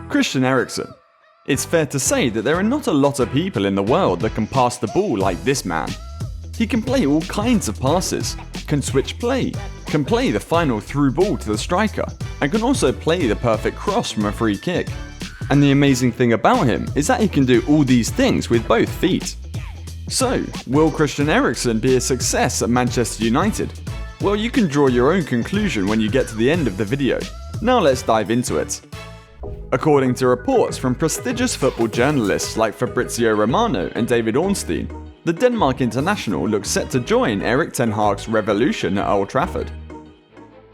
Christian Eriksen. It's fair to say that there are not a lot of people in the world that can pass the ball like this man. He can play all kinds of passes, can switch play, can play the final through ball to the striker, and can also play the perfect cross from a free kick. And the amazing thing about him is that he can do all these things with both feet. So, will Christian Eriksen be a success at Manchester United? Well, you can draw your own conclusion when you get to the end of the video. Now let's dive into it. According to reports from prestigious football journalists like Fabrizio Romano and David Ornstein, the Denmark international looks set to join Erik ten Hag's revolution at Old Trafford.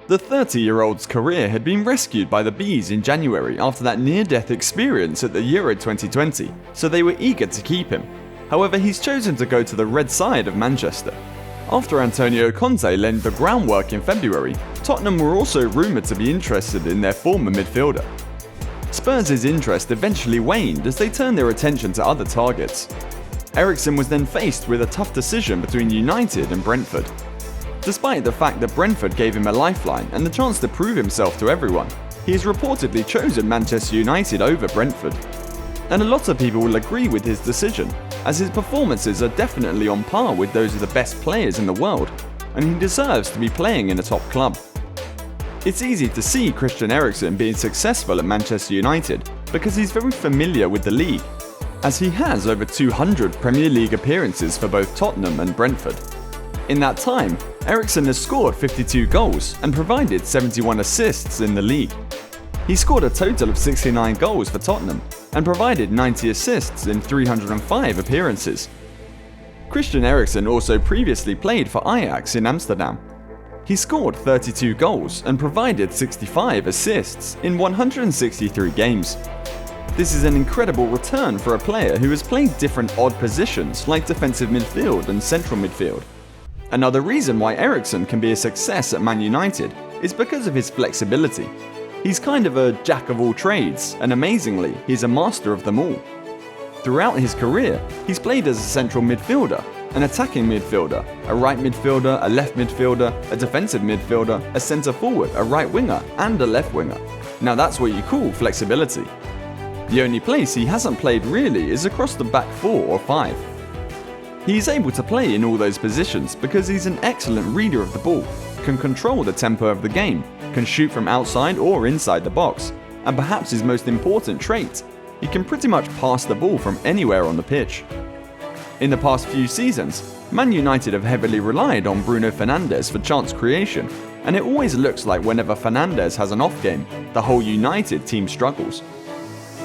The 30-year-old's career had been rescued by the Bees in January after that near-death experience at the Euro 2020, so they were eager to keep him. However, he's chosen to go to the red side of Manchester. After Antonio Conte laid the groundwork in February, Tottenham were also rumoured to be interested in their former midfielder. Spurs' interest eventually waned as they turned their attention to other targets. Eriksen was then faced with a tough decision between United and Brentford. Despite the fact that Brentford gave him a lifeline and the chance to prove himself to everyone, he has reportedly chosen Manchester United over Brentford. And a lot of people will agree with his decision, as his performances are definitely on par with those of the best players in the world, and he deserves to be playing in a top club. It's easy to see Christian Eriksen being successful at Manchester United because he's very familiar with the league, as he has over 200 Premier League appearances for both Tottenham and Brentford. In that time, Eriksen has scored 52 goals and provided 71 assists in the league. He scored a total of 69 goals for Tottenham and provided 90 assists in 305 appearances. Christian Eriksen also previously played for Ajax in Amsterdam. He scored 32 goals and provided 65 assists in 163 games. This is an incredible return for a player who has played different odd positions like defensive midfield and central midfield. Another reason why Eriksen can be a success at Man United is because of his flexibility. He's kind of a jack of all trades, and amazingly, he's a master of them all. Throughout his career, he's played as a central midfielder, an attacking midfielder, a right midfielder, a left midfielder, a defensive midfielder, a centre forward, a right winger, and a left winger. Now that's what you call flexibility. The only place he hasn't played really is across the back 4 or 5. He's able to play in all those positions because he's an excellent reader of the ball, can control the tempo of the game, can shoot from outside or inside the box, and perhaps his most important trait, he can pretty much pass the ball from anywhere on the pitch. In the past few seasons, Man United have heavily relied on Bruno Fernandes for chance creation, and it always looks like whenever Fernandes has an off game, the whole United team struggles.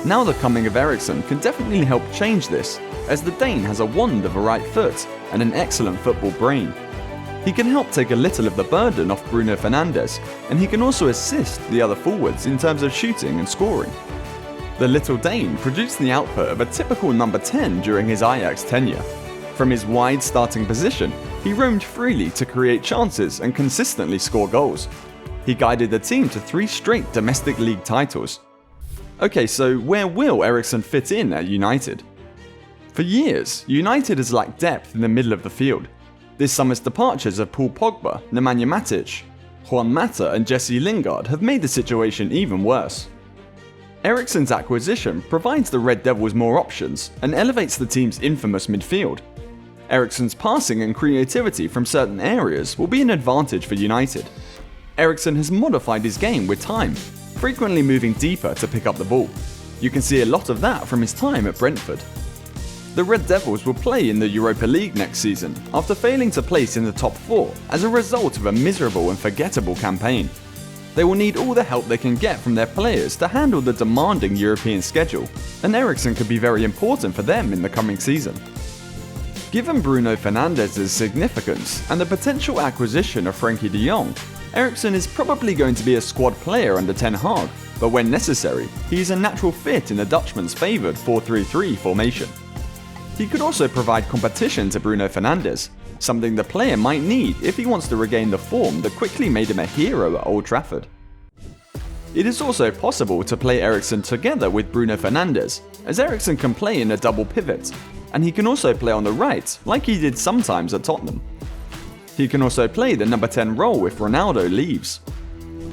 Now the coming of Eriksen can definitely help change this, as the Dane has a wand of a right foot and an excellent football brain. He can help take a little of the burden off Bruno Fernandes, and he can also assist the other forwards in terms of shooting and scoring. The little Dane produced the output of a typical number 10 during his Ajax tenure. From his wide starting position, he roamed freely to create chances and consistently score goals. He guided the team to 3 straight domestic league titles. Okay, so where will Eriksen fit in at United? For years, United has lacked depth in the middle of the field. This summer's departures of Paul Pogba, Nemanja Matic, Juan Mata and Jesse Lingard have made the situation even worse. Eriksen's acquisition provides the Red Devils more options and elevates the team's infamous midfield. Eriksen's passing and creativity from certain areas will be an advantage for United. Eriksen has modified his game with time, frequently moving deeper to pick up the ball. You can see a lot of that from his time at Brentford. The Red Devils will play in the Europa League next season after failing to place in the top 4 as a result of a miserable and forgettable campaign. They will need all the help they can get from their players to handle the demanding European schedule, and Eriksen could be very important for them in the coming season. Given Bruno Fernandes' significance and the potential acquisition of Frenkie de Jong, Eriksen is probably going to be a squad player under Ten Hag, but when necessary, he is a natural fit in the Dutchman's favoured 4-3-3 formation. He could also provide competition to Bruno Fernandes, something the player might need if he wants to regain the form that quickly made him a hero at Old Trafford. It is also possible to play Eriksen together with Bruno Fernandes, as Eriksen can play in a double pivot, and he can also play on the right, like he did sometimes at Tottenham. He can also play the number 10 role if Ronaldo leaves.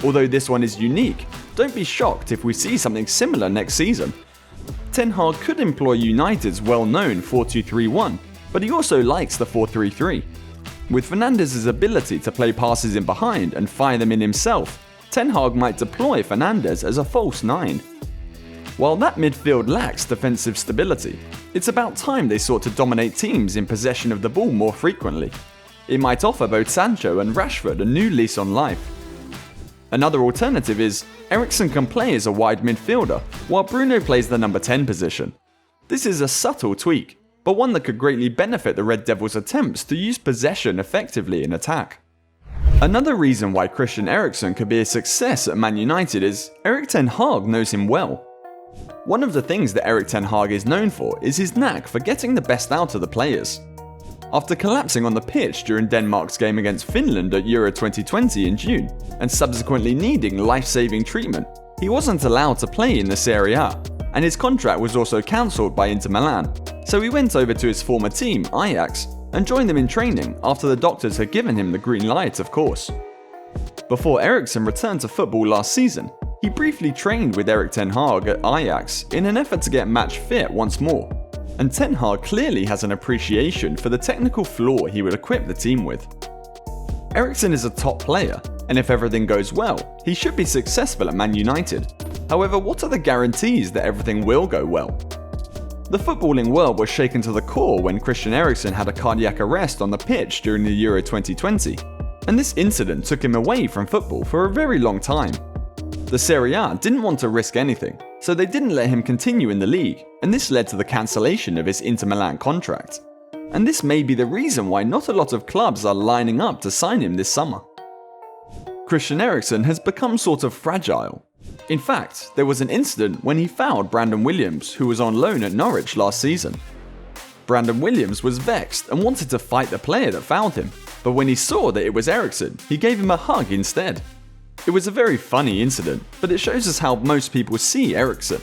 Although this one is unique, don't be shocked if we see something similar next season. Ten Hag could employ United's well-known 4-2-3-1, but he also likes the 4-3-3. With Fernandes' ability to play passes in behind and fire them in himself, Ten Hag might deploy Fernandes as a false 9. While that midfield lacks defensive stability, it's about time they sought to dominate teams in possession of the ball more frequently. It might offer both Sancho and Rashford a new lease on life. Another alternative is Eriksen can play as a wide midfielder, while Bruno plays the number 10 position. This is a subtle tweak, but one that could greatly benefit the Red Devils' attempts to use possession effectively in attack. Another reason why Christian Eriksen could be a success at Man United is Erik ten Hag knows him well. One of the things that Erik ten Hag is known for is his knack for getting the best out of the players. After collapsing on the pitch during Denmark's game against Finland at Euro 2020 in June, and subsequently needing life-saving treatment, he wasn't allowed to play in the Serie A, and his contract was also cancelled by Inter Milan, so he went over to his former team, Ajax, and joined them in training after the doctors had given him the green light, of course. Before Eriksen returned to football last season, he briefly trained with Erik ten Hag at Ajax in an effort to get match fit once more, and Ten Hag clearly has an appreciation for the technical flaw he would equip the team with. Eriksen is a top player, and if everything goes well, he should be successful at Man United. However, what are the guarantees that everything will go well? The footballing world was shaken to the core when Christian Eriksen had a cardiac arrest on the pitch during the Euro 2020, and this incident took him away from football for a very long time. The Serie A didn't want to risk anything, so they didn't let him continue in the league, and this led to the cancellation of his Inter Milan contract. And this may be the reason why not a lot of clubs are lining up to sign him this summer. Christian Eriksen has become sort of fragile. In fact, there was an incident when he fouled Brandon Williams, who was on loan at Norwich last season. Brandon Williams was vexed and wanted to fight the player that fouled him, but when he saw that it was Eriksen, he gave him a hug instead. It was a very funny incident, but it shows us how most people see Eriksen.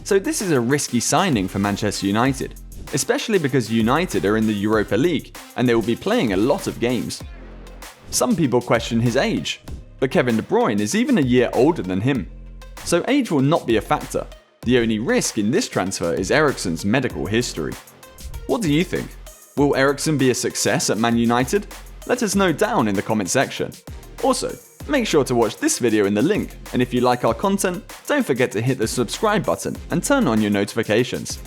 So this is a risky signing for Manchester United, especially because United are in the Europa League and they will be playing a lot of games. Some people question his age, but Kevin De Bruyne is even a year older than him. So age will not be a factor. The only risk in this transfer is Eriksen's medical history. What do you think? Will Eriksen be a success at Man United? Let us know down in the comment section. Also, make sure to watch this video in the link, and if you like our content, don't forget to hit the subscribe button and turn on your notifications.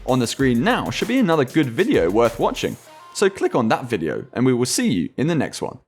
On the screen now should be another good video worth watching, so click on that video and we will see you in the next one.